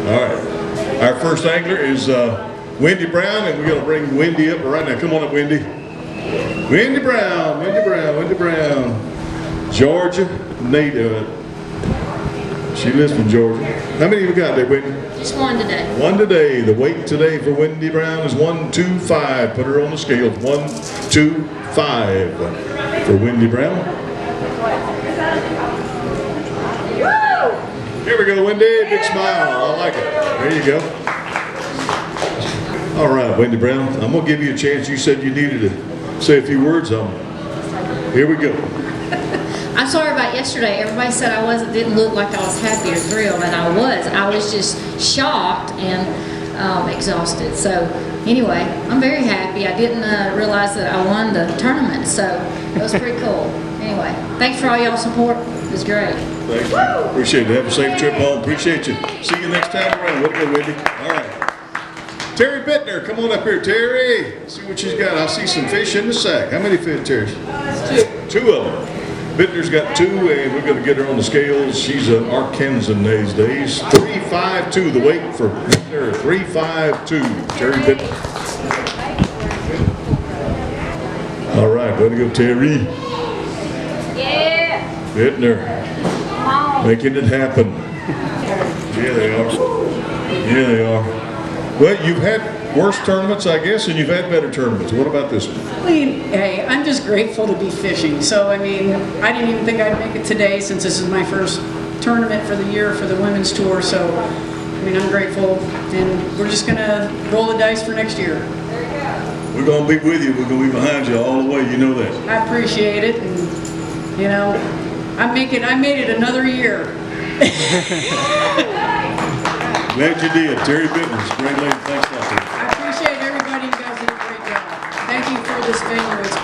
All right. Our first angler is Wendy Brown, and we're going to bring Wendy up right now. Come on up, Wendy. Wendy Brown, Wendy Brown, Wendy Brown. Georgia native. She lives from Georgia. How many have you got there, Wendy? Just one today. One today. The weight today for Wendy Brown is 125. Put her on the scale. 125 for Wendy Brown. Here we go, Wendy. Big smile. I like it. There you go. All right, Wendy Brown. I'm going to give you a chance. You said you needed to say a few words. Here we go. I'm sorry about yesterday. Everybody said didn't look like I was happy or thrilled, and I was. I was just shocked and exhausted. So anyway, I'm very happy. I didn't realize that I won the tournament, so it was pretty cool. Anyway, thanks for all y'all's support. It was great. Thank you. Appreciate it. Have a safe trip home. Appreciate you. See you next time around. What good, Wendy? All right. Terry Bittner, come on up here, Terry. See what she's got. I see some fish in the sack. How many fish, Terry? Two of them. Bittner's got 2, and we're going to get her on the scales. She's an Arkansan these days. 352, the weight for Bittner. 352, Terry Bittner. All right, way to go, Terry. Yeah. Bittner, making it happen. Yeah, they are. Yeah, they are. Well, you've had worse tournaments, I guess, and you've had better tournaments. What about this one? I mean, hey, I'm just grateful to be fishing. So, I mean, I didn't even think I'd make it today since this is my first tournament for the year for the women's tour. So, I mean, I'm grateful, and we're just going to roll the dice for next year. We're going to be with you. We're going to be behind you all the way. You know that. I appreciate it, and, you know, I made it another year. Glad you did. Terry Bittner, great lady. Thanks a lot. I appreciate everybody. You guys did a great job. Thank you for this venue. It's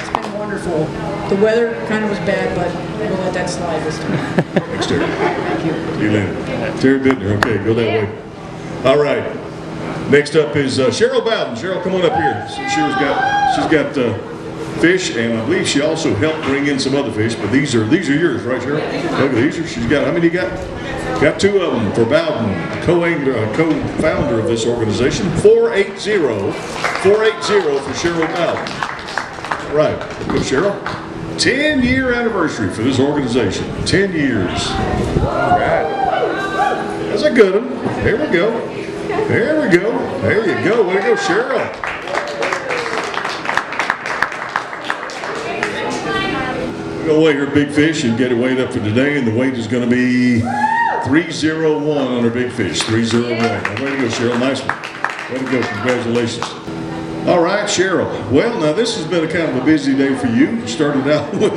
been wonderful. The weather kind of was bad, but we'll let that slide this time. Thanks, Terry. Thank you. See you later. Terry Bittner. Okay, go that way. All right. Next up is Cheryl Bowden. Cheryl, come on up here. She's got fish, and I believe she also helped bring in some other fish. But these are yours, right, Cheryl? Look, these are. She's got. How many you got? Got 2 of them for Bowden, co-founder of this organization. 480 for Cheryl Bowden. Right, go Cheryl. 10-year anniversary for this organization. 10 years. All right. That's a good one. There we go. There we go. There you go. Way to go, Cheryl. We're going to weigh her big fish and get it weighed up for today, and the weight is going to be 301 on her big fish. 301. Way to go, Cheryl. Nice one. Way to go. Congratulations. All right, Cheryl. Well, now this has been a kind of a busy day for you. You started out with,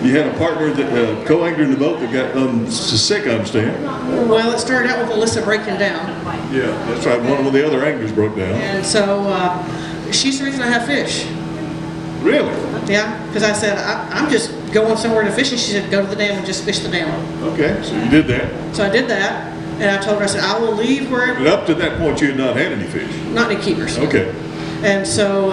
you had a partner that co-angler in the boat that got sick, I understand. Well, it started out with Alyssa breaking down. Yeah, that's right. One of the other anglers broke down. And so she's the reason I have fish. Really? Yeah, because I said, I'm just going somewhere to fish, and she said, go to the dam and just fish the dam. Okay, so you did that. So I did that, and I told her, I said, I will leave wherever. But up to that point, you had not had any fish. Not any keepers. Okay. And so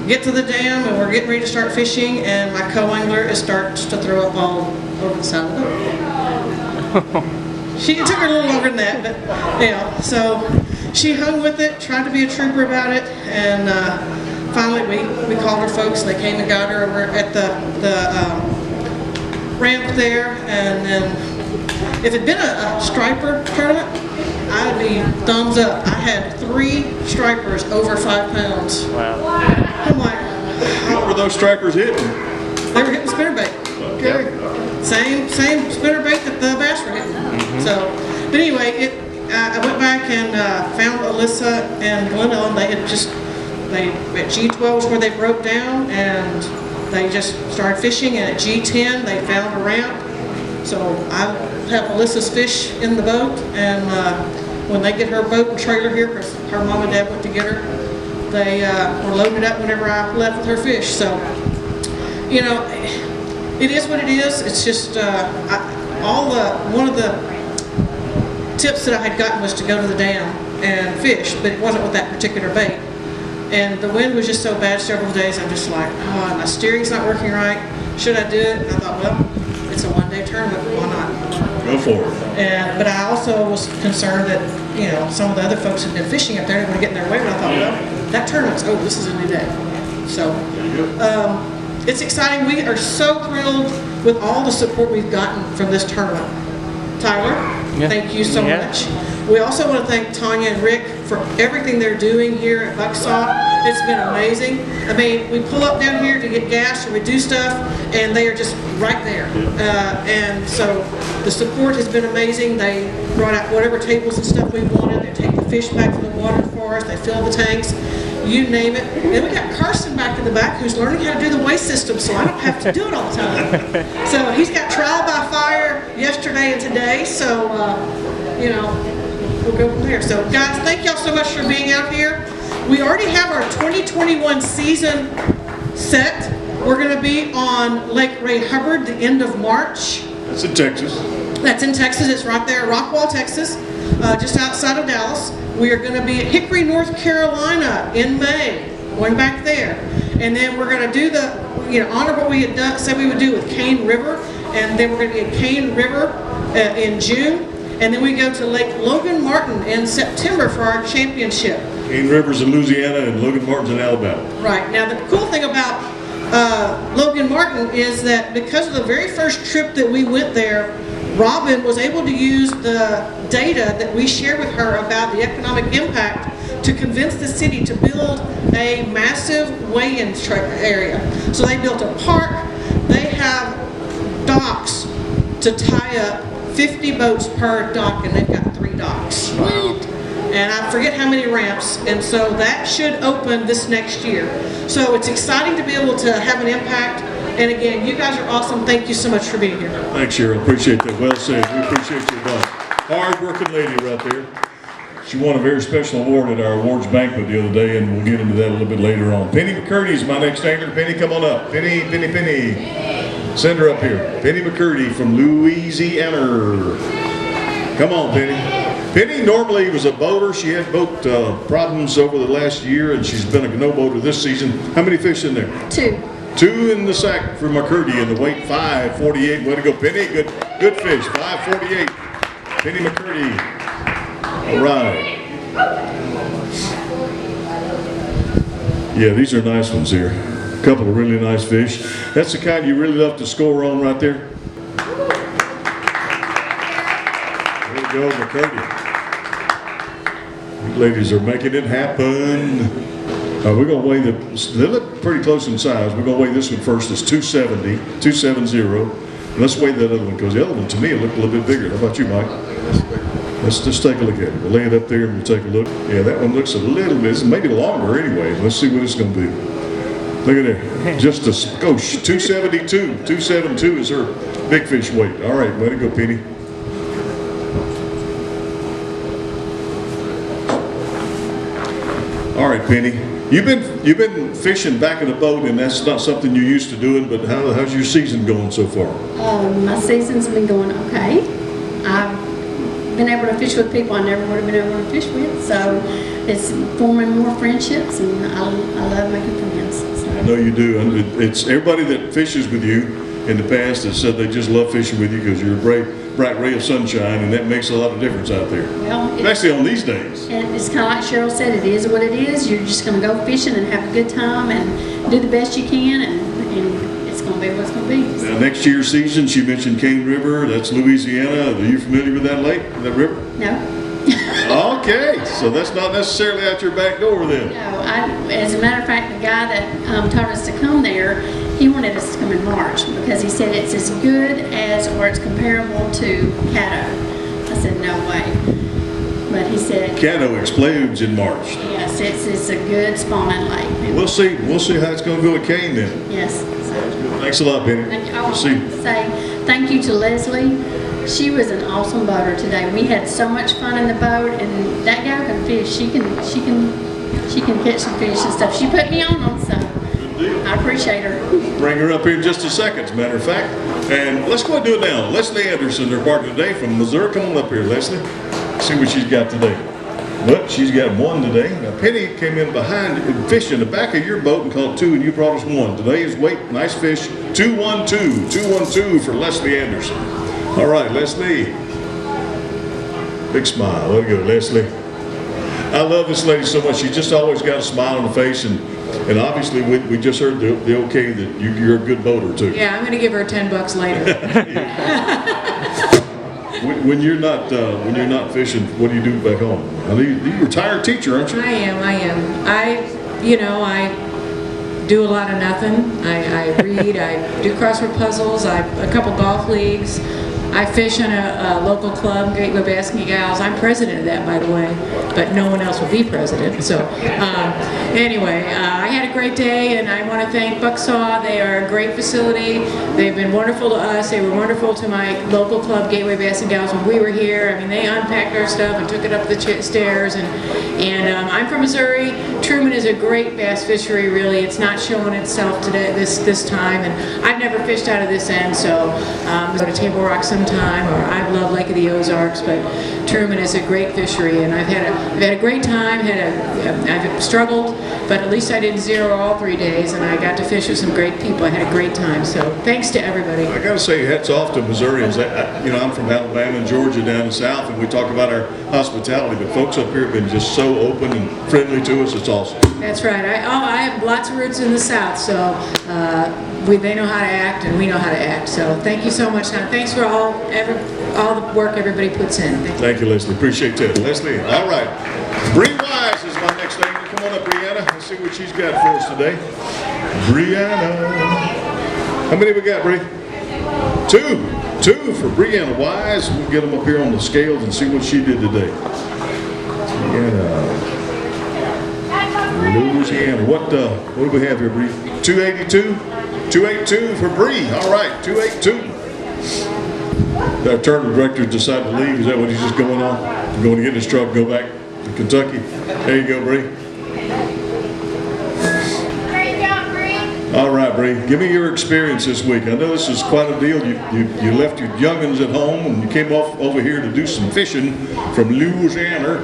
get to the dam, and we're getting ready to start fishing, and my co-angler starts to throw up all over the side of the boat. It took her a little longer than that, but yeah. So she hung with it, tried to be a trooper about it, and finally we called her folks. They came and got her over at the ramp there, and then if it'd been a striper tournament, I'd be thumbs up. I had 3 stripers over 5 pounds. Wow. I'm like, What were those stripers hitting? they were hitting spinnerbait. Okay. Same spinnerbait that the bass were hitting. So, but anyway, I went back and found Alyssa and Glenda, and they had at G12 is where they broke down, and they just started fishing, and at G10 they found a ramp. So I have Alyssa's fish in the boat, and when they get her boat and trailer here, because her mom and dad went to get her, they were loading it up whenever I left with her fish. So, you know, it is what it is. It's just one of the tips that I had gotten was to go to the dam and fish, but it wasn't with that particular bait. And the wind was just so bad several days, I'm just like, oh, my steering's not working right. Should I do it? And I thought, well, It's a one-day tournament, why not? Go for it. But I also was concerned that, some of the other folks had been fishing up there, didn't want to get in their way, but I thought, well, that tournament's over, this is a new day. So, it's exciting. We are so thrilled with all the support we've gotten from this tournament. Tyler, thank you so much. We also want to thank Tanya and Rick for everything they're doing here at Bucksaw. It's been amazing. I mean, we pull up down here to get gas or we do stuff, and they are just right there. And so the support has been amazing. They brought out whatever tables and stuff we wanted. They take the fish back to the water for us. They fill the tanks. You name it. And we got Carson back in the back who's learning how to do the waste system, so I don't have to do it all the time. So he's got trial by fire yesterday and today, so, we'll go from there. So guys, thank y'all so much for being out here. We already have our 2021 season set. We're going to be on Lake Ray Hubbard the end of March. That's in Texas. That's in Texas. It's right there, Rockwall, Texas, just outside of Dallas. We are going to be at Hickory, North Carolina in May, going back there. And then we're going to do honor what we had said we would do with Cane River. And then we're going to be at Cane River in June. And then we go to Lake Logan Martin in September for our championship. Cane River's in Louisiana and Logan Martin's in Alabama. Right. Now, the cool thing about Logan Martin is that because of the very first trip that we went there, Robin was able to use the data that we shared with her about the economic impact to convince the city to build a massive weigh-in area. So they built a park. They have docks to tie up 50 boats per dock, and they've got 3 docks. Wow. And I forget how many ramps, and so that should open this next year. So it's exciting to be able to have an impact. And again, you guys are awesome. Thank you so much for being here. Thanks, Cheryl. Appreciate that. Well said. We appreciate your advice. Hard-working lady right there. She won a very special award at our awards banquet the other day, and we'll get into that a little bit later on. Penny McCurdy is my next angler. Penny, come on up. Penny. Send her up here. Penny McCurdy from Louisiana. Come on, Penny. Penny normally was a boater. She had boat problems over the last year, and she's been a no boater this season. How many fish in there? 2. 2 in the sack for McCurdy, and the weight 548. Way to go, Penny. Good fish. 548. Penny McCurdy. All right. Yeah, these are nice ones here. A couple of really nice fish. That's the kind you really love to score on right there. There you go, McCurdy. You ladies are making it happen. We're going to weigh they look pretty close in size. We're going to weigh this one first. It's 270. Let's weigh that other one, because the other one to me looked a little bit bigger. How about you, Mike? Let's just take a look at it. We'll lay it up there and we'll take a look. Yeah, that one looks a little bit, maybe longer anyway. Let's see what it's going to be. Look at there. Just a skosh. 272. 272 is her big fish weight. All right, way to go, Penny. All right, Penny. You've been fishing back in the boat, and that's not something you're used to doing, but how's your season going so far? My season's been going okay. I've been able to fish with people I never would have been able to fish with, so it's forming more friendships, and I love making friends. So. I know you do, and it's everybody that fishes with you in the past has said they just love fishing with you because you're a bright ray of sunshine, and that makes a lot of difference out there. Well, especially on these days. And it's kind of like Cheryl said, it is what it is. You're just going to go fishing and have a good time and do the best you can, and it's going to be what it's going to be. Now, next year's season, she mentioned Cane River. That's Louisiana. Are you familiar with that lake, that river? No. Okay, so that's not necessarily out your back door then. No, as a matter of fact, the guy that taught us to come there, he wanted us to come in March because he said it's as good as, or it's comparable to Caddo. I said, no way. But he said... Caddo explodes in March. Yes, it's a good spawning lake. We'll see how it's going to go at Cane then. Yes. So, thanks a lot, Penny. I want to say thank you to Leslie. She was an awesome boater today. We had so much fun in the boat, and that gal can fish. She can catch some fish and stuff. She put me on them, so I appreciate her. Bring her up here in just a second, as a matter of fact. And let's go ahead and do it now. Leslie Anderson, their partner today from Missouri. Come on up here, Leslie. See what she's got today. But she's got one today. Now Penny came in behind and fished in the back of your boat and caught 2, and you brought us 1. Today's weight, nice fish, 212. 212 for Leslie Anderson. All right, Leslie. Big smile. There you go, Leslie. I love this lady so much. She's just always got a smile on her face, and obviously we just heard the okay that you're a good boater too. Yeah, I'm gonna give her $10 later. When you're not fishing, what do you do back home? I mean, you're a retired teacher, aren't you? I am. I do a lot of nothing. I read, I do crossword puzzles, a couple golf leagues. I fish in a local club, Gateway Basking Gals. I'm president of that, by the way, but no one else will be president. So anyway, I had a great day, and I want to thank Bucksaw. They are a great facility. They've been wonderful to us. They were wonderful to my local club, Gateway Basking Gals, when we were here. I mean, they unpacked our stuff and took it up the stairs. And I'm from Missouri. Truman is a great bass fishery, really. It's not showing itself today this time, and I've never fished out of this end, so go to Table Rock sometime, or I love Lake of the Ozarks, but Truman is a great fishery, and I've had a great time. I've struggled, but at least I didn't zero all 3 days, and I got to fish with some great people. I had a great time, so thanks to everybody. I got to say, hats off to Missourians. I'm from Alabama and Georgia down the south, and we talk about our hospitality, but folks up here have been just so open and friendly to us. It's awesome. That's right. I have lots of roots in the South, so they know how to act, and we know how to act. So thank you so much. Now, thanks for all the work everybody puts in. Thank you, Leslie. Appreciate that. Leslie, all right. Bree Wise is my next name. Come on up, Brianna. Let's see what she's got for us today. Brianna. How many we got, Bree? 2. 2 for Brianna Wise. We'll get them up here on the scales and see what she did today. Louisiana. What do we have here, Bree? 282? 282 for Bree. All right, 282. Our tournament director decided to leave. Is that what he's just going on? Going to get in his truck and go back to Kentucky? There you go, Bree. Great job, Bree. All right, Bree. Give me your experience this week. I know this is quite a deal. You left your young'uns at home and you came off over here to do some fishing from Louisiana.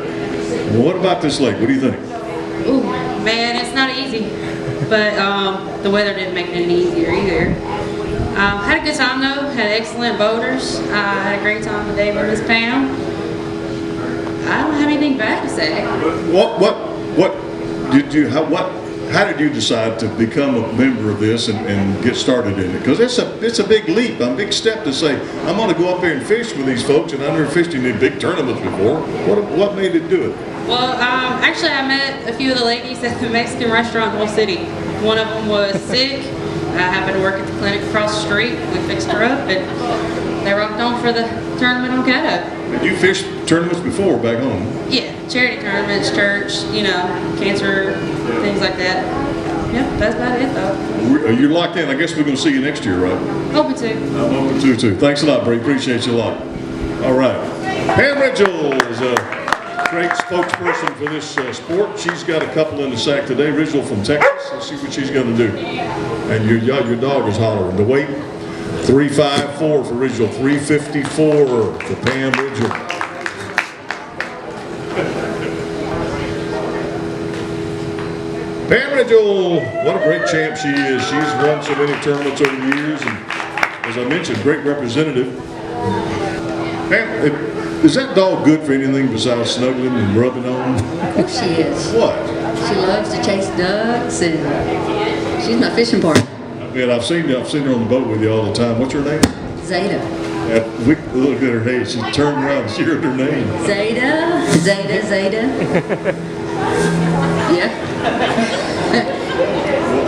Well, what about this lake? What do you think? Ooh, man, it's not easy, but the weather didn't make it any easier either. Had a good time though, had excellent boaters. Had a great time today with Miss Pam. I don't have anything bad to say. How did you decide to become a member of this and get started in it? Because it's a big leap, a big step to say, I'm going to go up there and fish with these folks, and I've never fished in any big tournaments before. What made it do it? Well, actually I met a few of the ladies at the Mexican restaurant in Wall City. One of them was sick. I happened to work at the clinic across the street. We fixed her up, and they rocked on for the tournament on Caddo. Did you fish tournaments before back home? Yeah, charity tournaments, church, cancer, things like that. Yeah, that's about it though. You're locked in. I guess we're going to see you next year, right? Hoping to. I'm hoping to too. Thanks a lot, Bree. Appreciate you a lot. All right. Pam Ridgell is a great spokesperson for this sport. She's got a couple in the sack today. Ridgell from Texas. Let's see what she's going to do. And your dog is hollering. The weight, 354 for Ridgell. 354 for Pam Ridgell. Pam Ridgell, what a great champ she is. She's won so many tournaments over the years, and as I mentioned, great representative. Pam, is that dog good for anything besides snuggling and rubbing on? Of course she is. What? She loves to chase ducks, and she's my fishing partner. I bet I've seen her on the boat with you all the time. What's her name? Zeta. We looked at her name. She turned around and she heard her name. Zeta. Yeah.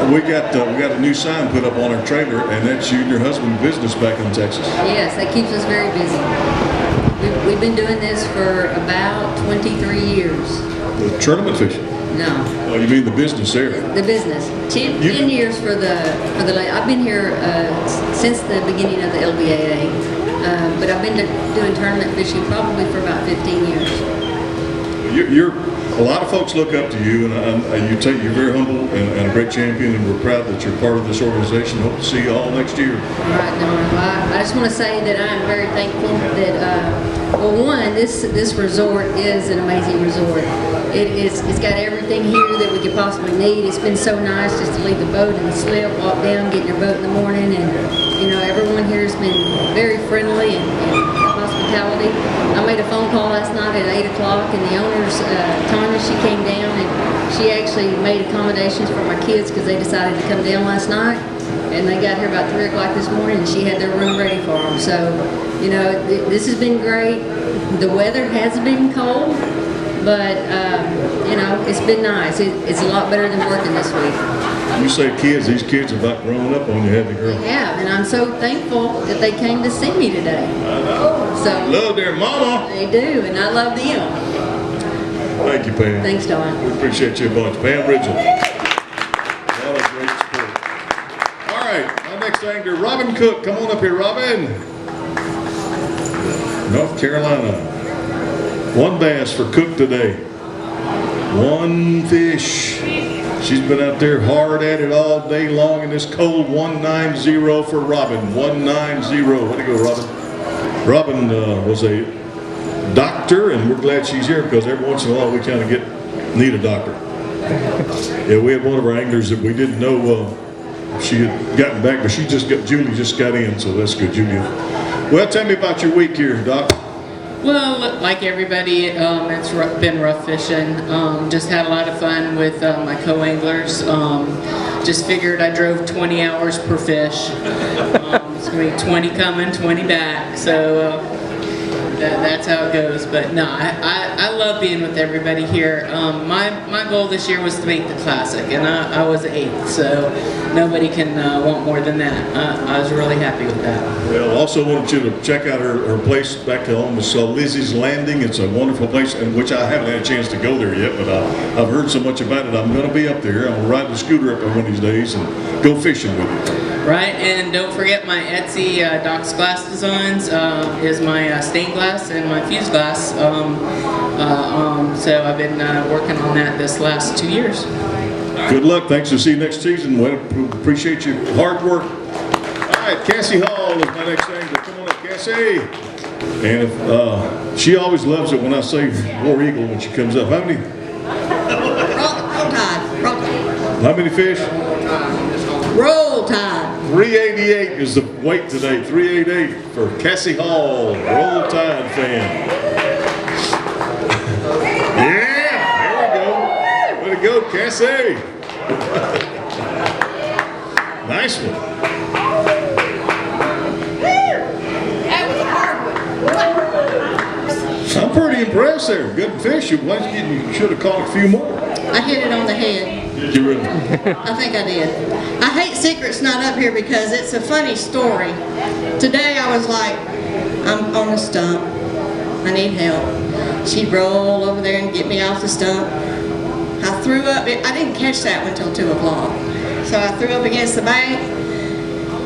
We got a new sign put up on our trailer, and that's you and your husband's business back in Texas. Yes, that keeps us very busy. We've been doing this for about 23 years. The tournament fishing? No. Oh, you mean the business there? The business. 10 years for the I've been here since the beginning of the LBAA, but I've been doing tournament fishing probably for about 15 years. A lot of folks look up to you, and you're very humble and a great champion, and we're proud that you're part of this organization. Hope to see you all next year. All right, no, I just want to say that I am very thankful that Well, one, this resort is an amazing resort. It's got everything here that we could possibly need. It's been so nice just to leave the boat in the slip, walk down, get in your boat in the morning, and everyone here has been very friendly and hospitality. I made a phone call last night at 8 o'clock, and the owner's Tanya, she came down and she actually made accommodations for my kids because they decided to come down last night. And they got here about 3 o'clock this morning, and she had their room ready for them. So, this has been great. The weather has been cold, but, it's been nice. It's a lot better than working this week. You say kids, these kids have about grown up on you, haven't they, girl? Yeah, and I'm so thankful that they came to see me today. I know. So, Love their mama. they do, and I love them. Thank you, Pam. Thanks, Don. We appreciate you a bunch. Pam Ridgel. What a great sport. All right, our next angler, Robin Cook. Come on up here, Robin. North Carolina. 1 bass for Cook today. 1 fish. She's been out there hard at it all day long in this cold. 190 for Robin. 190. Way to go, Robin. Robin was a doctor, and we're glad she's here because every once in a while we kind of need a doctor. Yeah, we had one of our anglers that we didn't know she had gotten back, but Julie just got in, so that's good, Julia. Well, tell me about your week here, Doc. Well, like everybody, it's been rough fishing. Just had a lot of fun with my co-anglers. Just figured I drove 20 hours per fish. It's going to be 20 coming, 20 back. So that's how it goes. But no, I love being with everybody here. My goal this year was to make the Classic, and I was 8th, so nobody can want more than that. I was really happy with that. Well, also wanted you to check out her place back home. It's Lizzie's Landing. It's a wonderful place, and which I haven't had a chance to go there yet, but I've heard so much about it. I'm going to be up there. I'm going to ride the scooter up there one of these days and go fishing with you. Right, and don't forget my Etsy Doc's Glass Designs is my stained glass and my fused glass. So I've been working on that this last 2 years. Good luck. Thanks. To see you next season. We appreciate your hard work. All right, Cassie Hall is my next angler. Come on up, Cassie. And she always loves it when I say War Eagle when she comes up. How many? Roll Tide. How many fish? Roll Tide. 388 is the weight today. 388 for Cassie Hall, Roll Tide fan. Yeah, there we go. Way to go, Cassie. Nice one. That was a hard one. I'm pretty impressed there. Good fish. You should have caught a few more. I hit it on the head. Did you really? I think I did. I hate Secret's not up here because it's a funny story. Today I was like, I'm on a stump. I need help. She'd roll over there and get me off the stump. I threw up. I didn't catch that one until 2 o'clock. So I threw up against the bank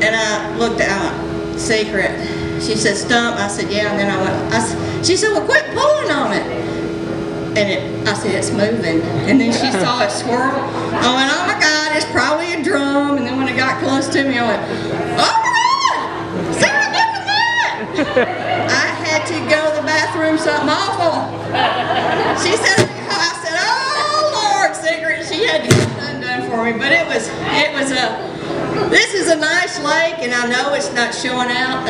and I looked out. Secret. She said, stump. I said, yeah. And then I went, she said, well, quit pulling on it. And I said, it's moving. And then she saw it swirl. I went, oh my God, it's probably a drum. And then when it got close to me, I went, oh my God, Sarah, look at that. I had to go to the bathroom, something awful. She said, I said, oh Lord, Secret. She had to get it undone for me. But this is a nice lake, and I know it's not showing out.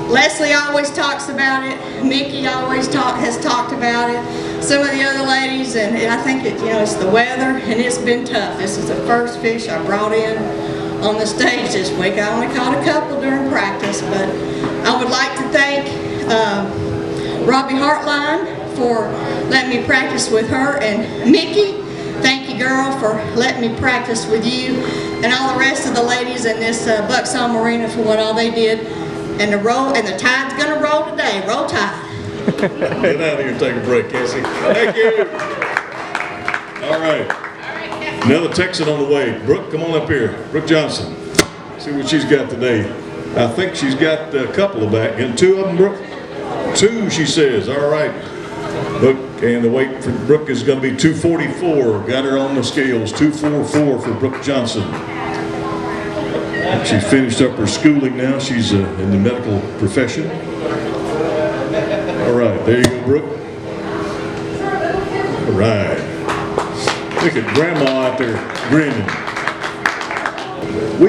Leslie always talks about it. Mickey always has talked about it. Some of the other ladies, and I think it's the weather, and it's been tough. This is the first fish I brought in on the stage this week. I only caught a couple during practice, but I would like to thank Robbie Hartline for letting me practice with her, and Mickey, thank you, girl, for letting me practice with you, and all the rest of the ladies in this Buxom Marina for what all they did. And the tide's gonna roll today. Roll Tide. Get out of here and take a break, Cassie. Thank you. All right. Another Texan on the way. Brooke, come on up here. Brooke Johnson. See what she's got today. I think she's got a couple of back. And 2 of them, Brooke? 2, she says. All right. Brooke, and the weight for Brooke is going to be 244. Got her on the scales. 244 for Brooke Johnson. She finished up her schooling now. She's in the medical profession. right, there you go, Brooke. All right. Look at Grandma out there grinning.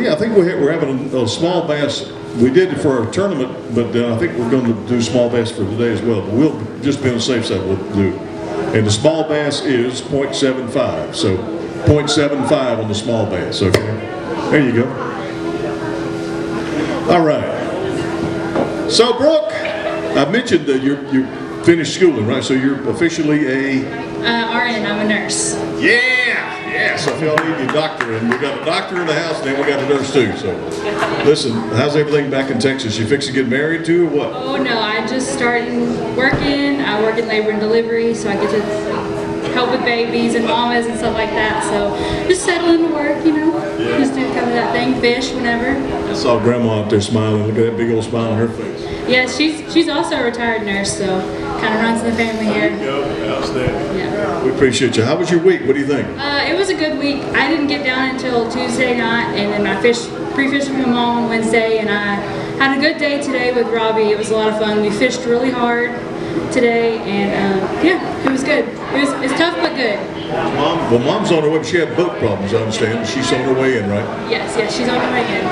I think we're having a small bass. We did it for our tournament, but I think we're going to do small bass for today as well. But we'll just be on the safe side. We'll do. And the small bass is 0.75. So 0.75 on the small bass. Okay. There you go. All right. So Brooke, I mentioned that you finished schooling, right? So you're officially a RN, I'm a nurse. yeah. So if y'all need a doctor, and we got a doctor in the house, and then we got a nurse too. So listen, how's everything back in Texas? You fix to get married too, or what? Oh no, I just started working. I work in labor and delivery, so I get to help with babies and mamas and stuff like that. So just settling to work, just do kind of that thing, fish whenever. I saw Grandma out there smiling. Look at that big old smile on her face. Yeah, she's also a retired nurse, so kind of runs in the family here. Outstanding. Yeah. We appreciate you. How was your week? What do you think? It was a good week. I didn't get down until Tuesday night, and then I pre-fished with my mom on Wednesday, and I had a good day today with Robbie. It was a lot of fun. We fished really hard today, and yeah, it was good. It's tough but good. Mom's on her way. She had boat problems, I understand. She's on her way in, right? Yes, she's on her way in.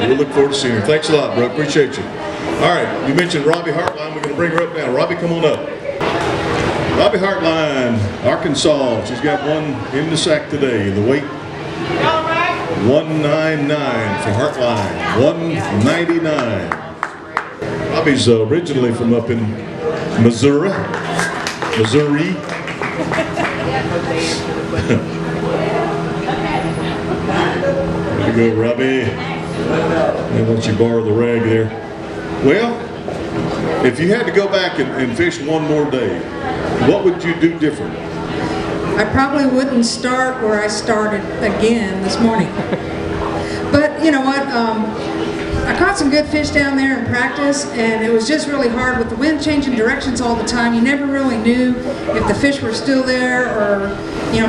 We'll look forward to seeing her. Thanks a lot, bro. Appreciate you. All right, you mentioned Robbie Hartline. We're going to bring her up now. Robbie, come on up. Robbie Hartline, Arkansas. She's got one in the sack today. The weight, 199 for Hartline. 199. Robbie's originally from up in Missouri. There you go, Robbie. I'll let you borrow the rag there. Well, if you had to go back and fish one more day, what would you do different? I probably wouldn't start where I started again this morning. But you know what? I caught some good fish down there in practice, and it was just really hard with the wind changing directions all the time. You never really knew if the fish were still there, or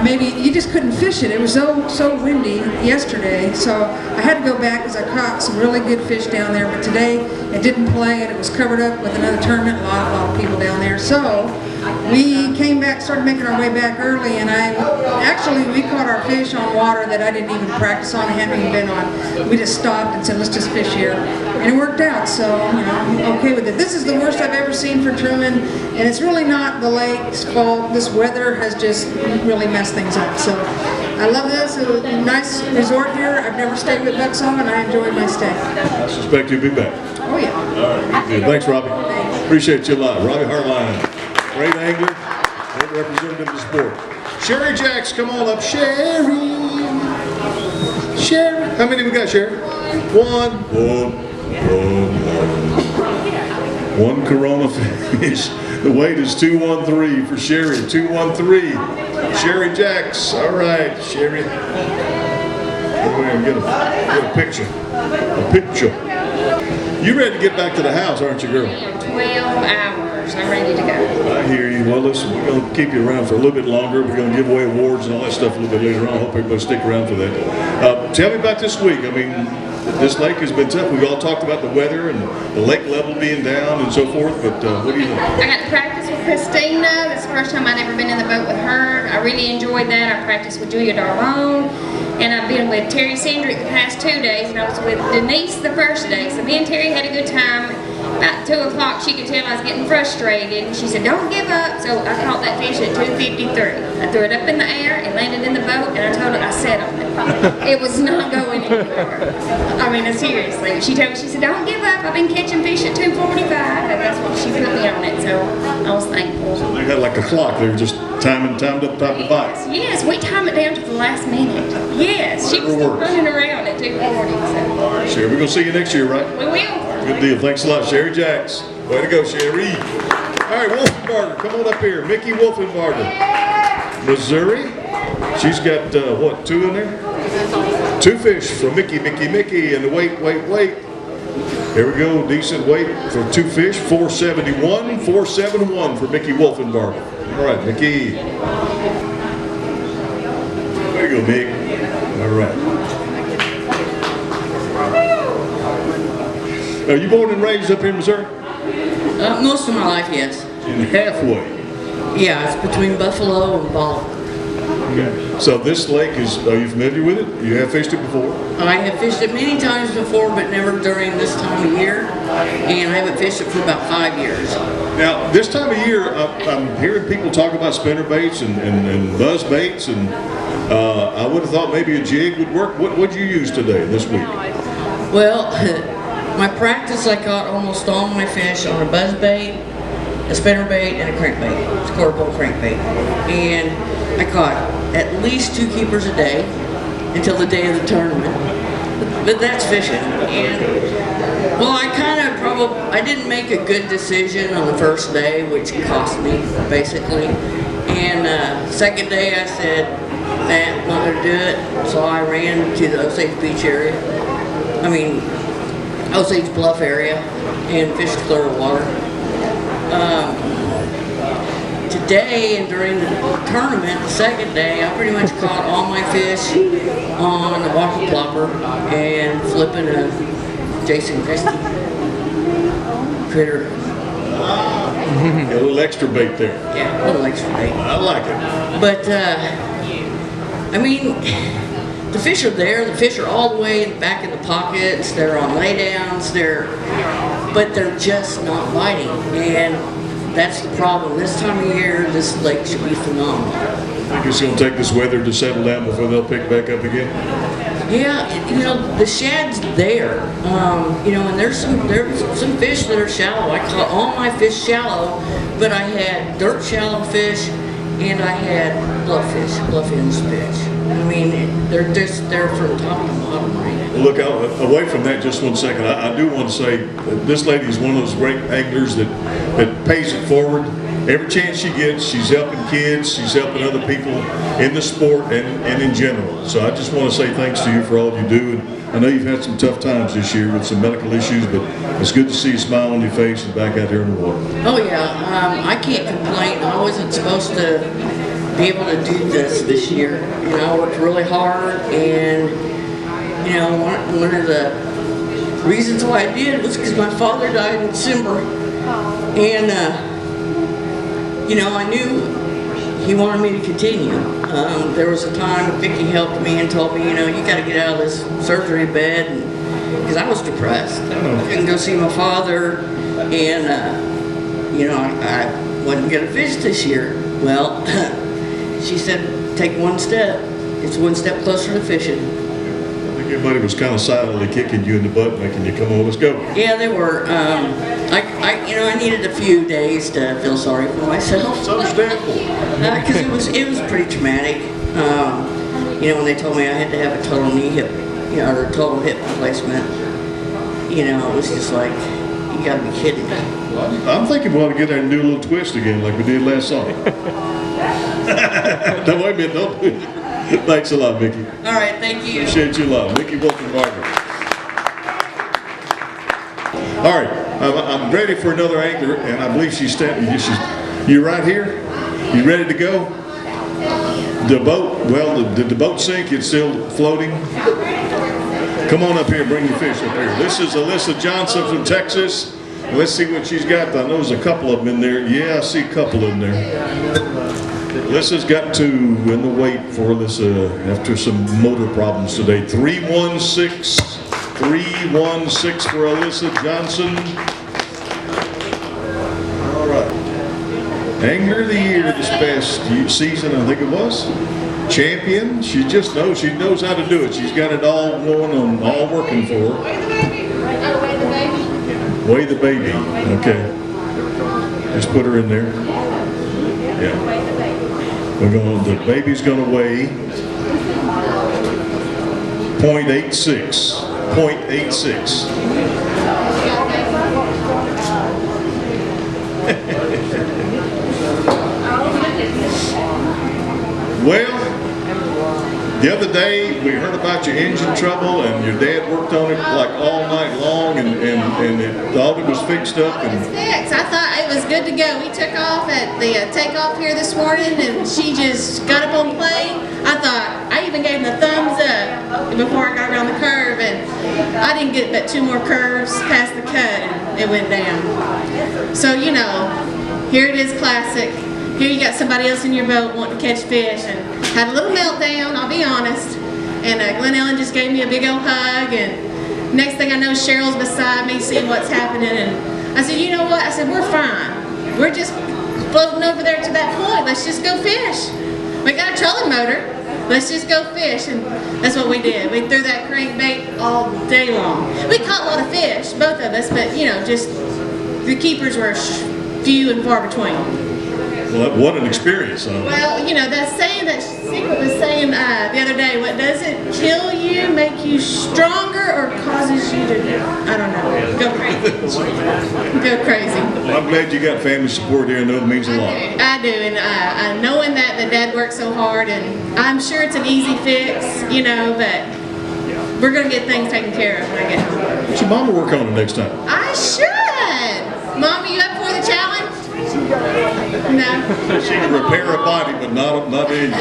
maybe you just couldn't fish it. It was so windy yesterday, so I had to go back because I caught some really good fish down there. But today it didn't play, and it was covered up with another tournament. A lot of people down there. So we came back, started making our way back early, and we caught our fish on water that I didn't even practice on, I hadn't even been on. We just stopped and said, let's just fish here. And it worked out, so I'm okay with it. This is the worst I've ever seen for Truman, and it's really not the lake's fault. This weather has just really messed things up. So I love this. It's a nice resort here. I've never stayed with Buxom, and I enjoyed my stay. I suspect you'll be back. Oh yeah. All right, good. Thanks, Robbie. Thanks. Appreciate you a lot. Robbie Hartline. Great angler, great representative of the sport. Sherry Jacks, come on up. Sherry. How many we got, Sherry? One Corona fish. The weight is 213 for Sherry. 213. Sherry Jacks. All right, Sherry. Go ahead and get a picture. A picture. You ready to get back to the house, aren't you, girl? 12 hours. I'm ready to go. I hear you. Well, listen, we're going to keep you around for a little bit longer. We're going to give away awards and all that stuff a little bit later on. I hope everybody stick around for that. Tell me about this week. I mean, this lake has been tough. We've all talked about the weather and the lake level being down and so forth, but what do you think? I got to practice with Christina. That's the first time I've ever been in the boat with her. I really enjoyed that. I practiced with Julia Darlone, and I've been with Terry Sandrick the past 2 days, and I was with Denise the first day. So me and Terry had a good time. About 2 o'clock, she could tell I was getting frustrated, and she said, "Don't give up." So I caught that fish at 2:53. I threw it up in the air, it landed in the boat, and I told her I sat on it. It was not going anywhere. I mean, seriously. She told me, she said, "Don't give up. I've been catching fish at 2:45, and that's what she put me on it. So I was thankful. So they had like a clock. They were just timed up top of the box. Yes, we timed it down to the last minute. Yes, she was still running around at 2:40. So. All right, Sherry. We're going to see you next year, right? We will. Good deal. Thanks a lot, Sherry Jacks. Way to go, Sherry. All right, Wolfenbarger, come on up here. Mickey Wolfenbarger, Missouri. She's got, what, 2 in there? 2 fish from Mickey, and the weight. Here we go, decent weight for 2 fish, 471 for Mickey Wolfenbarger. All right, Mickey. There you go, Mick. All right. Are you born and raised up here in Missouri? Most of my life, yes. in halfway. Yeah, it's between Buffalo and Ball. Okay. So this lake is, are you familiar with it? You have fished it before? I have fished it many times before, but never during this time of year. And I haven't fished it for about 5 years. Now, this time of year, I'm hearing people talk about spinner baits and buzz baits, and I would have thought maybe a jig would work. What would you use today, this week? Well, my practice, I caught almost all my fish on a buzz bait, a spinner bait, and a crankbait. It's a quarter pole crankbait. And I caught at least 2 keepers a day until the day of the tournament. But that's fishing. And, well, I didn't make a good decision on the first day, which cost me, basically. And second day I said, nah, not gonna do it. So I ran to the Osage Beach area. I mean, Osage Bluff area, and fished clear water. Today and during the tournament, the second day, I pretty much caught all my fish on a whopper plopper and flipping a Jason Christie critter. A little extra bait there. Yeah, a little extra bait. I like it. But, I mean, the fish are there. The fish are all the way back in the pockets. They're on laydowns. But they're just not biting. And that's the problem. This time of year, this lake should be phenomenal. I think it's going to take this weather to settle down before they'll pick back up again. Yeah, you know, the shad's there. You know, and there's some fish that are shallow. I caught all my fish shallow, but I had dirt shallow fish and I had bluffin fish. I mean, they're just there from top to bottom right now. Look, away from that just 1 second, I do want to say that this lady is one of those great anglers that pays it forward. Every chance she gets, she's helping kids, she's helping other people in the sport and in general. So I just want to say thanks to you for all you do. And I know you've had some tough times this year with some medical issues, but it's good to see a smile on your face and back out here in the water. Oh yeah, I can't complain. I wasn't supposed to be able to do this year. You know, I worked really hard, and you know, one of the reasons why I did was because my father died in December, and you know, I knew he wanted me to continue. There was a time Vicki helped me and told me, you know, you got to get out of this surgery bed, because I was depressed. I couldn't go see my father, and you know, I wasn't going to fish this year. Well, she said, take one step. It's one step closer to fishing. I think everybody was kind of silently kicking you in the butt, making you come on, let's go. Yeah, they were. You know, I needed a few days to feel sorry for myself. It's understandable. Because it was pretty traumatic. You know, when they told me I had to have a total knee hip, you know, or a total hip replacement, you know, it was just like, you gotta be kidding me. I'm thinking we ought to get there and do a little twist again like we did last summer. No, wait a minute, don't do it. Thanks a lot, Mickey. All right, thank you. Appreciate you a lot. Mickey Wilton-Barger. All right, I'm ready for another angler, and I believe she's standing. You right here? You ready to go? The boat, well, did the boat sink? It's still floating? Come on up here, bring your fish up here. This is Alyssa Johnson from Texas. Let's see what she's got. I know there's a couple of them in there. Yeah, I see a couple in there. Alyssa's got 2 in the wait for Alyssa after some motor problems today. 316 for Alyssa Johnson. All right. Angler of the year this past season, I think it was. Champion. She just knows. She knows how to do it. She's got it all going on, all working for her. Weigh the baby. Okay. Just put her in there. Yeah. The baby's going to weigh 0.86. 0.86. Well, the other day we heard about your engine trouble, and your dad worked on it like all night long, and all it was fixed up. It's fixed. I thought it was good to go. We took off at the takeoff here this morning, and she just got up on the plane. I thought, I even gave him the thumbs up before I got around the curve, and I didn't get but 2 more curves past the cut, and it went down. So, you know, here it is classic. Here you got somebody else in your boat wanting to catch fish, and had a little meltdown, I'll be honest. And Glen Ellen just gave me a big old hug, and next thing I know, Cheryl's beside me seeing what's happening, and I said, you know what? I said, we're fine. We're just floating over there to that point. Let's just go fish. We got a trolling motor. Let's just go fish, and that's what we did. We threw that crankbait all day long. We caught a lot of fish, both of us, but you know, just the keepers were few and far between. Well, what an experience, huh? Well, you know, that saying that Secret was saying the other day, what does it kill you, make you stronger, or causes you to, I don't know, go crazy. Go crazy. Well, I'm glad you got family support here. I know it means a lot. I do, and knowing that Dad worked so hard, and I'm sure it's an easy fix, you know, but we're going to get things taken care of when I get home. What's your mama work on it next time? I should. Mom, are you up for the challenge? No. She can repair a body, but not an engine.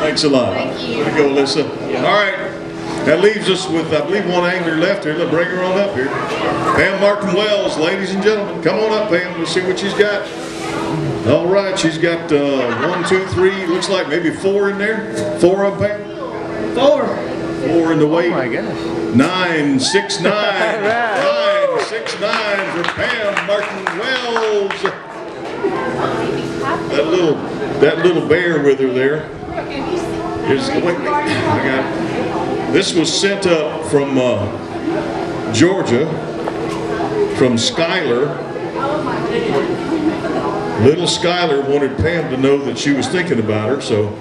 Thanks a lot. Thank you. There you go, Alyssa. All right. That leaves us with, I believe, one angler left here. Let's bring her on up here. Pam Martin Wells, ladies and gentlemen. Come on up, Pam. Let's see what she's got. All right. She's got 1, 2, 3, looks like maybe 4 in there. 4 of them, Pam? 4 in the weight. Oh, my goodness. 969. 969 for Pam Martin Wells. That little bear with her there. This was sent up from Georgia, from Skylar. Little Skylar wanted Pam to know that she was thinking about her, so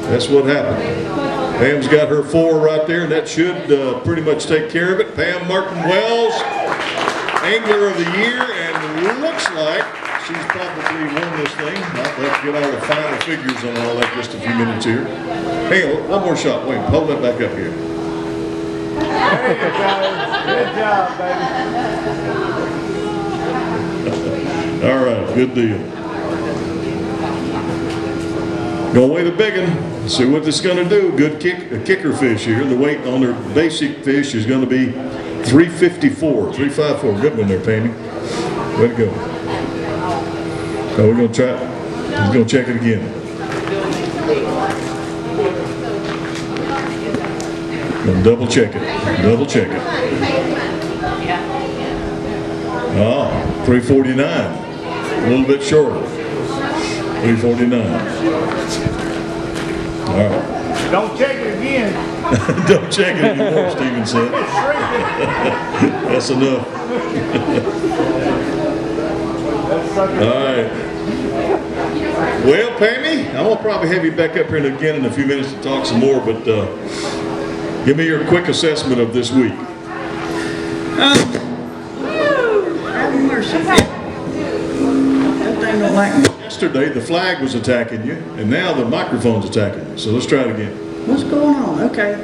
that's what happened. Pam's got her 4 right there, and that should pretty much take care of it. Pam Martin Wells, Angler of the Year, and looks like she's probably won this thing. I'll have to get all the final figures on all that just a few minutes here. Hey, one more shot. Wait, hold that back up here. There you go. Good job, baby. All right, good deal. Gonna weigh the big one. See what this is gonna do. Good kicker fish here. The weight on their basic fish is gonna be 354, 354. Good one there, Pammy. Way to go. So we're gonna try. He's gonna check it again. Gonna double check it. Double check it. Oh, 349. A little bit shorter. 349. All right. Don't check it again. Don't check it anymore, Steven said. That's enough. All right. Well, Pammy, I'm going to probably have you back up here again in a few minutes to talk some more, but give me your quick assessment of this week. Have mercy. That thing don't like me. Yesterday, the flag was attacking you, and now the microphone's attacking you. So let's try it again. What's going on? Okay.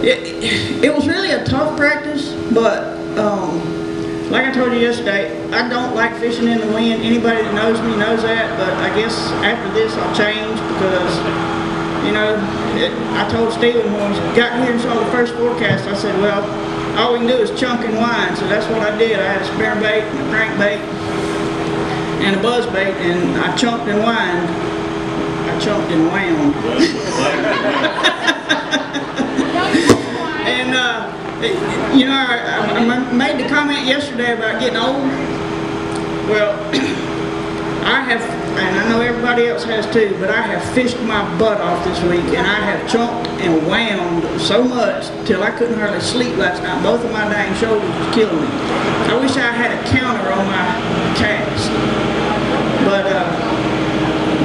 It was really a tough practice, but like I told you yesterday, I don't like fishing in the wind. Anybody that knows me knows that, but I guess after this I'll change because, you know, I told Steven when we got here and saw the first forecast, I said, well, all we can do is chunk and wind, so that's what I did. I had a spare bait and a crankbait and a buzz bait, and I chunked and whined. I chunked and wound. And, you know, I made the comment yesterday about getting old. Well, I have, and I know everybody else has too, but I have fished my butt off this week, and I have chunked and wound so much till I couldn't hardly sleep last night. Both of my dang shoulders was killing me. I wish I had a counter on my cast. But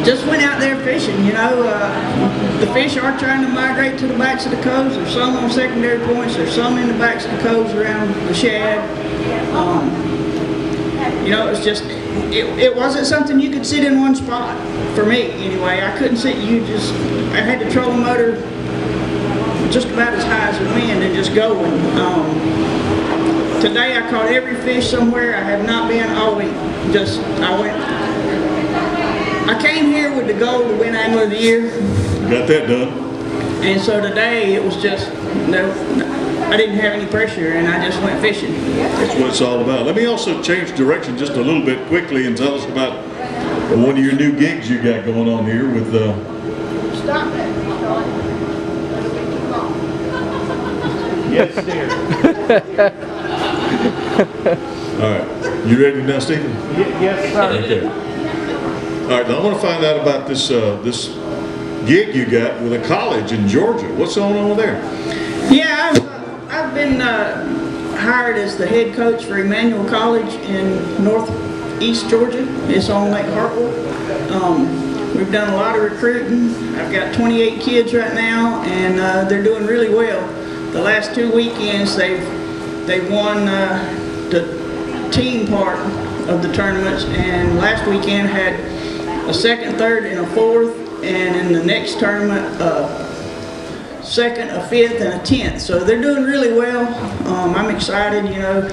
just went out there fishing, you know. The fish are trying to migrate to the backs of the coves. There's some on secondary points. There's some in the backs of the coves around the shad. You know, it was just, it wasn't something you could sit in one spot, for me anyway. I couldn't sit, I had the trolling motor just about as high as the wind and just going. Today I caught every fish somewhere I have not been all week. I came here with the goal to win Angler of the Year. Got that done. And so today it was just, I didn't have any pressure, and I just went fishing. That's what it's all about. Let me also change direction just a little bit quickly and tell us about one of your new gigs you got going on here with. Stop it. Yes, dear. All right, you ready now, Stephen? Yes, sir. Okay. All right, now I want to find out about this this gig you got with a college in Georgia. What's going on there? Yeah, I've been hired as the head coach for Emmanuel College in northeast Georgia. It's on Lake Hartwell. We've done a lot of recruiting. I've got 28 kids right now, and they're doing really well. The last 2 weekends, they've won the team part of the tournaments, and last weekend had a second, third, and a fourth, and in the next tournament, second, a fifth, and a 10th. So they're doing really well. I'm excited, you know.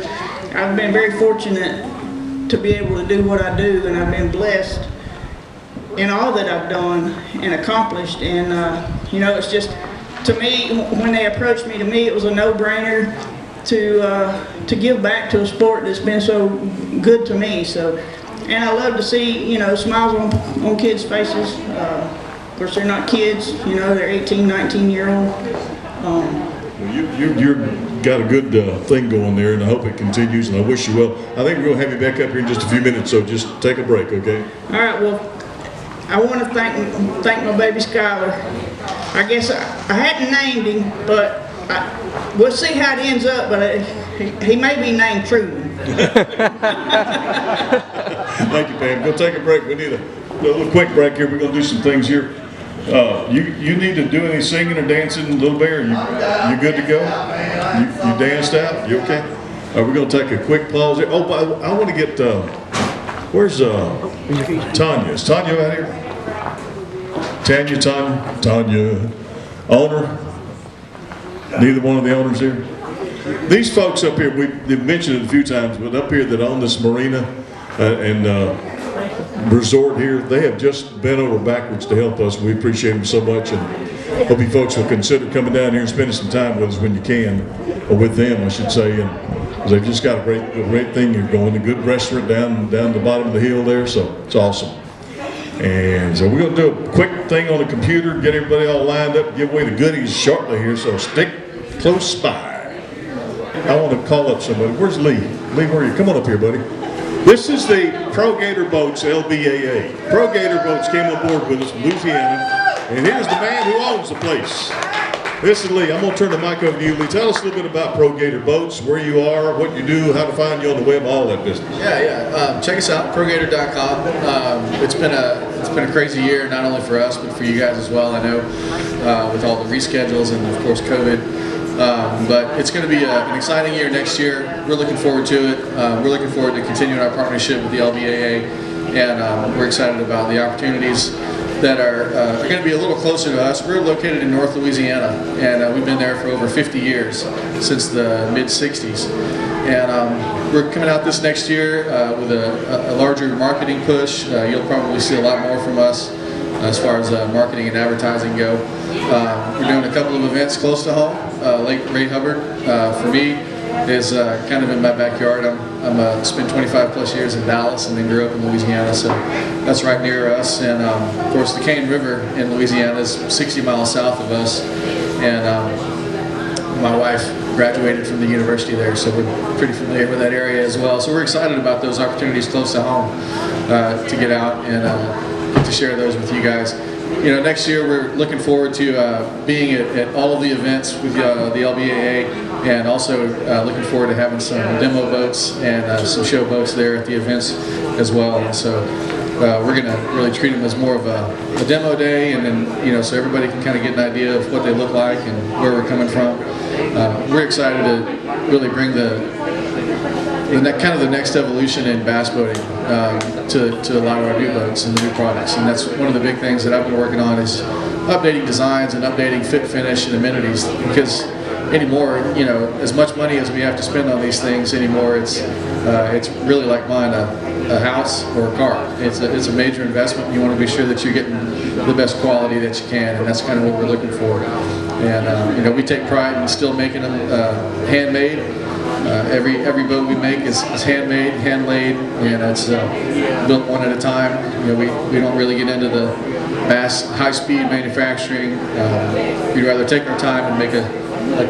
I've been very fortunate to be able to do what I do, and I've been blessed in all that I've done and accomplished. And you know, it's just, to me, when they approached me, to me it was a no-brainer to give back to a sport that's been so good to me. So, and I love to see, you know, smiles on kids' faces. Of course, they're not kids, you know, they're 18, 19-year-old. Well, you've got a good thing going there, and I hope it continues, and I wish you well. I think we're going to have you back up here in just a few minutes, so just take a break, okay? All right, well, I want to thank my baby Skylar. I guess I hadn't named him, but we'll see how it ends up, but he may be named Truman. Thank you, Pam. Go take a break. We need a little quick break here. We're going to do some things here. You need to do any singing or dancing, Little Bear? You good to go? You danced out? You okay? All right, we're going to take a quick pause here. Oh, but I want to get, where's Tanya? Is Tanya out here? Tanya. Owner? Neither one of the owners here? These folks up here, we've mentioned it a few times, but up here that own this marina and resort here, they have just bent over backwards to help us. We appreciate them so much, and hope you folks will consider coming down here and spending some time with us when you can, or with them, I should say. And they've just got a great thing here going, a good restaurant down the bottom of the hill there, so it's awesome. And so we're going to do a quick thing on the computer, get everybody all lined up, give away the goodies shortly here, so stick close by. I want to call up somebody. Where's Lee? Lee, where are you? Come on up here, buddy. This is the Pro Gator Boats LBAA. Pro Gator Boats came on board with us from Louisiana, and here's the man who owns the place. This is Lee. I'm going to turn the mic over to you, Lee. Tell us a little bit about Pro Gator Boats, where you are, what you do, how to find you on the web, all that business. Yeah. Check us out, ProGator.com. It's been a crazy year, not only for us, but for you guys as well. I know with all the reschedules and of course COVID. But it's going to be an exciting year next year. We're looking forward to it. We're looking forward to continuing our partnership with the LBAA, and we're excited about the opportunities that are going to be a little closer to us. We're located in North Louisiana, and we've been there for over 50 years, since the mid-'60s. And we're coming out this next year with a larger marketing push. You'll probably see a lot more from us as far as marketing and advertising go. We're doing a couple of events close to home. Lake Ray Hubbard, for me, is kind of in my backyard. I'm spent 25 plus years in Dallas and then grew up in Louisiana, so that's right near us. And of course, the Cane River in Louisiana is 60 miles south of us, and my wife graduated from the university there, so we're pretty familiar with that area as well. So we're excited about those opportunities close to home to get out and get to share those with you guys. You know, next year we're looking forward to being at all of the events with the LBAA, and also looking forward to having some demo boats and some show boats there at the events as well. And so we're going to really treat them as more of a demo day, and then, you know, so everybody can kind of get an idea of what they look like and where we're coming from. We're excited to really bring kind of the next evolution in bass boating to a lot of our new boats and the new products. And that's one of the big things that I've been working on, is updating designs and updating fit, finish, and amenities. Because anymore, you know, as much money as we have to spend on these things anymore, it's really like buying a house or a car. It's a major investment. You want to be sure that you're getting the best quality that you can, and that's kind of what we're looking for. And you know, we take pride in still making them handmade. Every boat we make is handmade, hand laid, and it's built one at a time. You know, we don't really get into the mass, high-speed manufacturing. We'd rather take our time and make a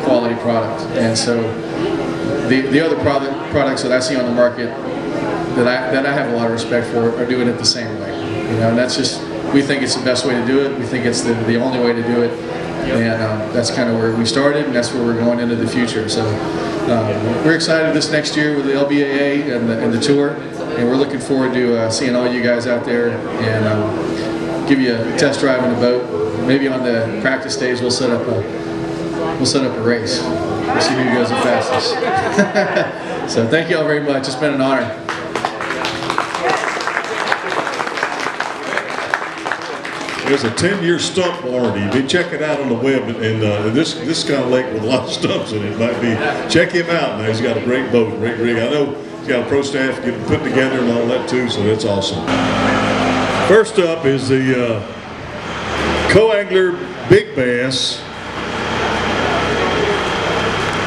quality product. And so the other products that I see on the market that I have a lot of respect for are doing it the same way. You know, and that's just, we think it's the best way to do it. We think it's the only way to do it. And that's kind of where we started, and that's where we're going into the future. So we're excited this next year with the LBAA and the tour, and we're looking forward to seeing all you guys out there and give you a test drive on the boat. Maybe on the practice days we'll set up a race. We'll see who goes the fastest. So thank you all very much. It's been an honor. There's a 10-year stump warranty. Check it out on the web, and this kind of lake with a lot of stumps in it might be. Check him out. Now he's got a great boat, great rig. I know he's got a pro staff getting put together and all that too, so that's awesome. First up is the Co-Angler Big Bass,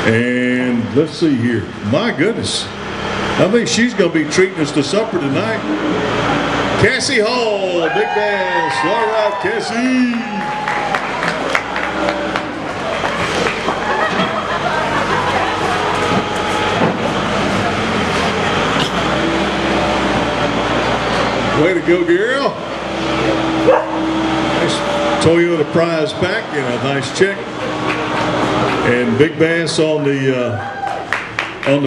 and let's see here. My goodness, I think she's going to be treating us to supper tonight. Cassie Hall, Big Bass. All right, Cassie. Way to go, girl. Nice Toyota prize pack and a nice check. And Big Bass on the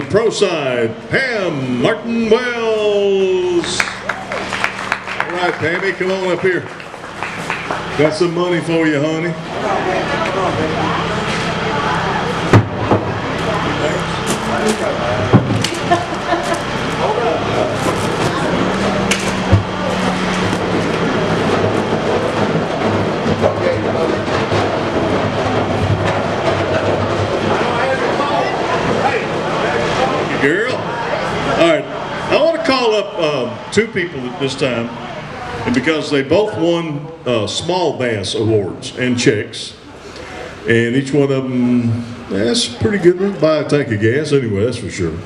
pro side, Pam Martin Wells. All right, Pammy, come on up here. Got some money for you, honey. Girl. All right, I want to call up two people at this time. And because they both won small bass awards and checks, and each one of them, that's pretty good. Buy a tank of gas anyway, that's for sure.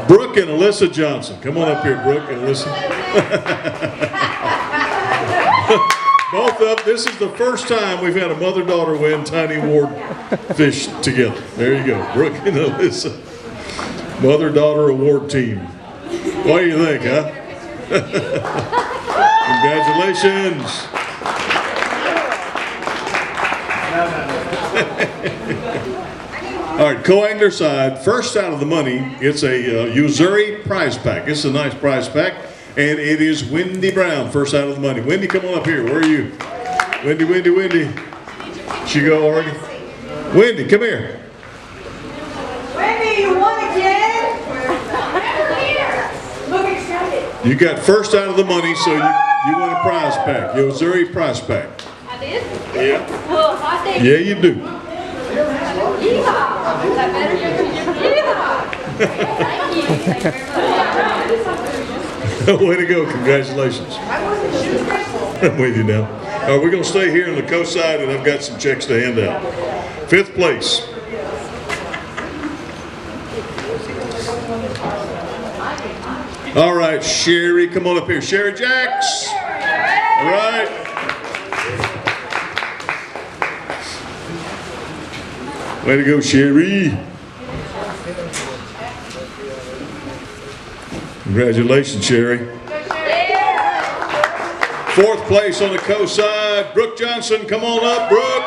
Brooke and Alyssa Johnson. Come on up here, Brooke and Alyssa. Both of this is the first time we've had a mother-daughter win Tiny Award fish together. There you go, Brooke and Alyssa. Mother-daughter award team. What do you think, huh? Congratulations. All right, co-angler side, first out of the money, it's a Usuri prize pack. It's a nice prize pack, and it is Wendy Brown, first out of the money. Wendy, come on up here. Where are you? Wendy. She go already? Wendy, come here. Wendy, you won again? Look excited. You got first out of the money, so you won a prize pack. Usuri prize pack. I did? Yeah. Well, I think. Yeah, you do. Yeehaw! Is that better? Yeehaw! Thank you. Thank you very much. Way to go. Congratulations. I'm with you now. All right, we're going to stay here on the coast side, and I've got some checks to hand out. 5th place. All right, Sherry, come on up here. Sherry Jacks. All right. Way to go, Sherry. Congratulations, Sherry. 4th place on the coast side, Brooke Johnson. Come on up, Brooke.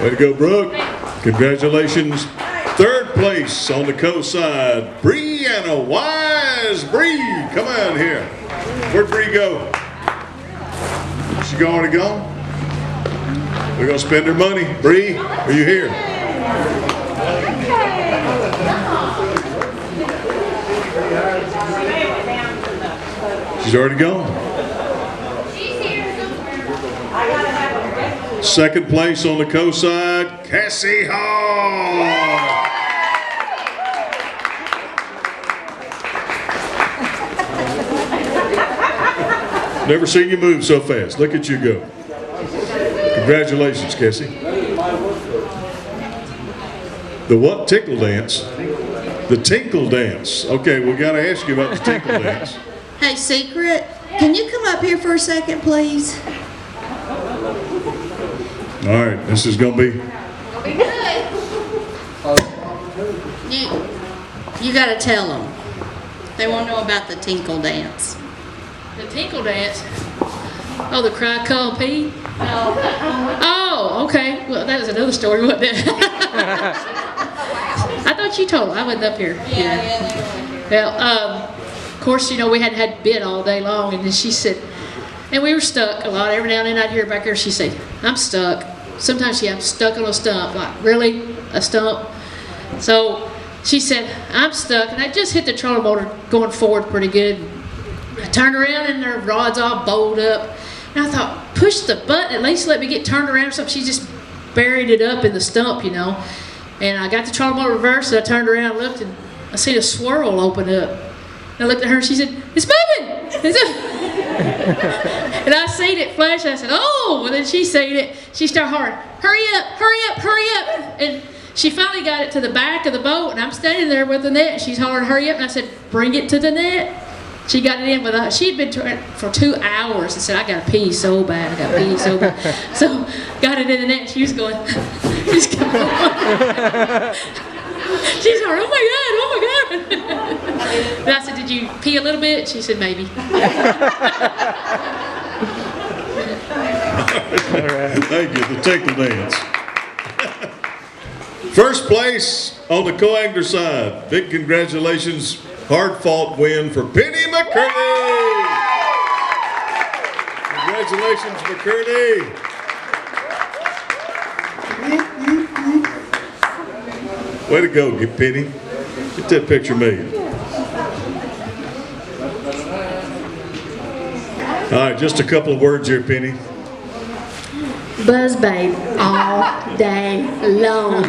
Way to go, Brooke. Congratulations. 3rd place on the coast side, Brianna Wise. Bree, come on here. Where'd Bree go? She already gone? We're going to spend her money. Bree, are you here? She's already gone. Second place on the co-side, Cassie Hall. Never seen you move so fast. Look at you go. Congratulations, Cassie. The what? Tinkle dance? The tinkle dance. Okay, we got to ask you about the tinkle dance. Hey, Secret, can you come up here for a second, please? All right, this is going to be... You got to tell them. They want to know about the tinkle dance. The tinkle dance? Oh, the cry, call, pee? No. Oh, okay. Well, that was another story, wasn't it? I thought you told. I wasn't up here. Yeah. Well, of course, you know, we hadn't had bid all day long, and then she said, and we were stuck a lot. Every now and then I'd hear back there, she'd say, I'm stuck. Sometimes I'm stuck on a stump. Like, really? A stump? So she said, I'm stuck, and I just hit the trolling motor going forward pretty good. I turned around and their rod's all bowled up. And I thought, push the button, at least let me get turned around or something. She just buried it up in the stump, you know. And I got the trolling motor reversed, and I turned around and looked, and I seen a swirl open up. And I looked at her, and she said, it's moving! And I seen it flash, and I said, oh! And then she seen it. She started hollering, hurry up, hurry up, hurry up! And she finally got it to the back of the boat, and I'm standing there with the net, and she's hollering, hurry up, and I said, bring it to the net. She got it in without, she'd been trying for 2 hours and said, I gotta pee so bad, I gotta pee so bad. So, got it in the net, she was going, she's going, she's going, oh my God, oh my God. And I said, did you pee a little bit? She said, maybe. Thank you, the tinkle dance. First place on the co-angler side. Big congratulations. Hard-fought win for Penny McCurdy. Congratulations, McCurdy. Way to go, get Penny. Get that picture made. All right, just a couple of words here, Penny. Buzz babe all day long.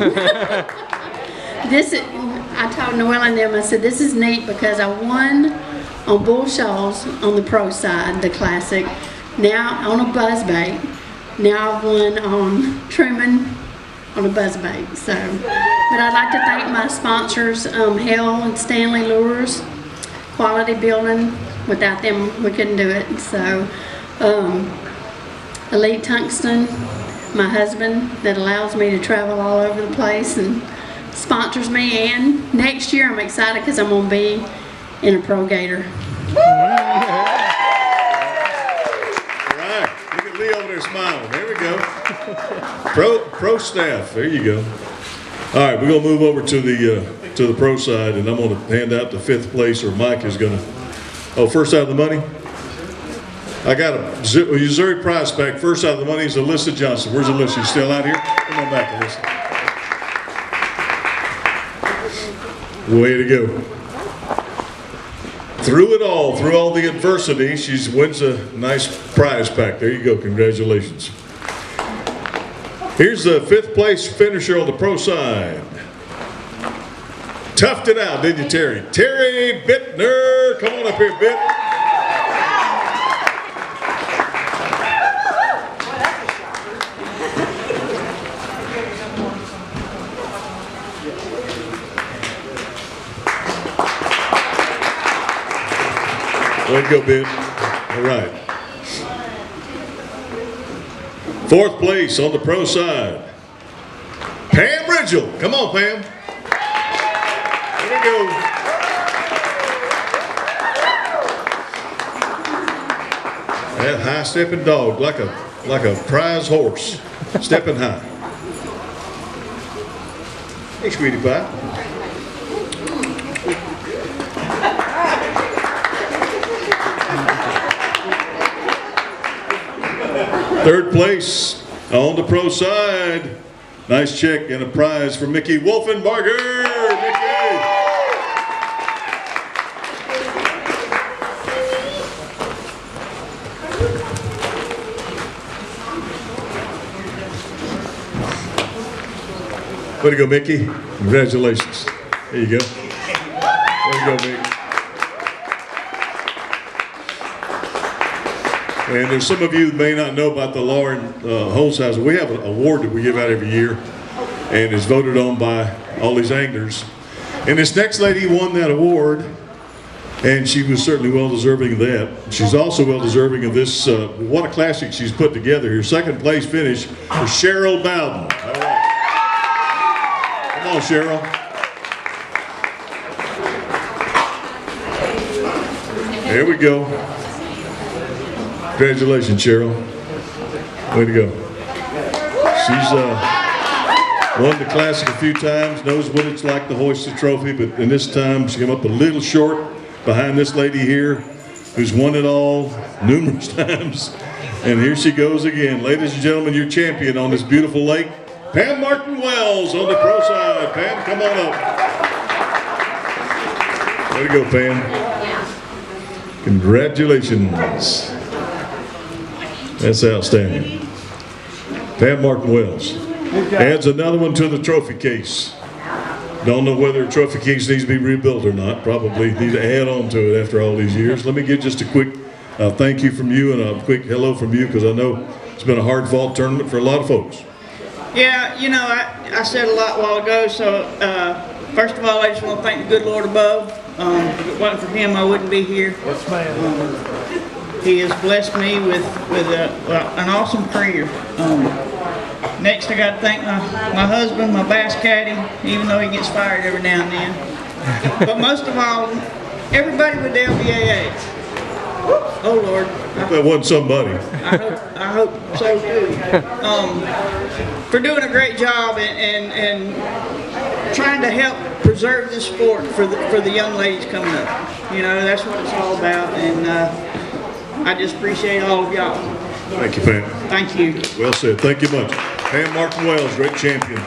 I told Noelle and them, I said, this is neat because I won on Bull Shoals on the pro side, the classic. Now on a buzz bait. Now I've won on Truman on a buzz bait. So, but I'd like to thank my sponsors, Hale and Stanley Lures, Quality Building. Without them, we couldn't do it. So, Elite Tungsten, my husband that allows me to travel all over the place and sponsors me, and next year I'm excited because I'm going to be in a Pro Gator. All right, look at Lee over there smiling. There we go. Pro staff, there you go. All right, we're going to move over to the pro side, and I'm going to hand out the 5th place, or Mike is going to, first out of the money? I got a Missouri prize pack. First out of the money is Alyssa Johnson. Where's Alyssa? You still out here? Come on back, Alyssa. Way to go. Through it all, through all the adversity, she wins a nice prize pack. There you go. Congratulations. Here's the 5th place finisher on the pro side. Toughed it out, didn't you, Terry? Terry Bittner. Come on up here, Bitt. Way to go, Ben. All right. 4th place on the pro side. Pam Ridgell. Come on, Pam. There we go. That high-stepping dog, like a prize horse, stepping high. Hey, sweetie pie. Third place on the pro side. Nice check and a prize for Mickey Wolfenbarger. Mickey. Way to go, Mickey. Congratulations. There you go. Way to go, Mickey. And there's some of you that may not know about the Lauren Holzhauser. We have an award that we give out every year, and it's voted on by all these anglers. And this next lady won that award, and she was certainly well deserving of that. She's also well deserving of this. What a classic she's put together here. Second place finish for Cheryl Bowden. All right. Come on, Cheryl. There we go. Congratulations, Cheryl. Way to go. She's won the classic a few times, knows what it's like to hoist the trophy, but in this time she came up a little short behind this lady here who's won it all numerous times. And here she goes again. Ladies and gentlemen, your champion on this beautiful lake, Pam Martin Wells on the pro side. Pam, come on up. Way to go, Pam. Congratulations. That's outstanding. Pam Martin Wells adds another one to the trophy case. Don't know whether a trophy case needs to be rebuilt or not. Probably need to add on to it after all these years. Let me get just a quick thank you from you and a quick hello from you, because I know it's been a hard-fought tournament for a lot of folks. Yeah, you know, I said a lot a while ago, so first of all, I just want to thank the good Lord above. If it wasn't for him, I wouldn't be here. Yes, ma'am. He has blessed me with an awesome career. Next, I got to thank my husband, my bass caddy, even though he gets fired every now and then. But most of all, everybody with the LBAA. Oh Lord. That wasn't somebody. I hope so too. For doing a great job and trying to help preserve this sport for the young ladies coming up. You know, that's what it's all about, and I just appreciate all of y'all. Thank you, Pam. Thank you. Well said. Thank you much. Pam Martin Wells, great champion.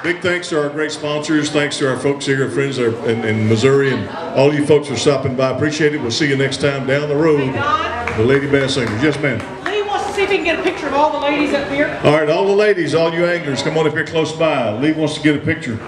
Big thanks to our great sponsors. Thanks to our folks here, our friends in Missouri, and all you folks for stopping by. Appreciate it. We'll see you next time down the road. The Lady Bass Anglers. Yes, ma'am. Lee wants to see if he can get a picture of all the ladies up here. All right, all the ladies, all you anglers, come on up here close by. Lee wants to get a picture.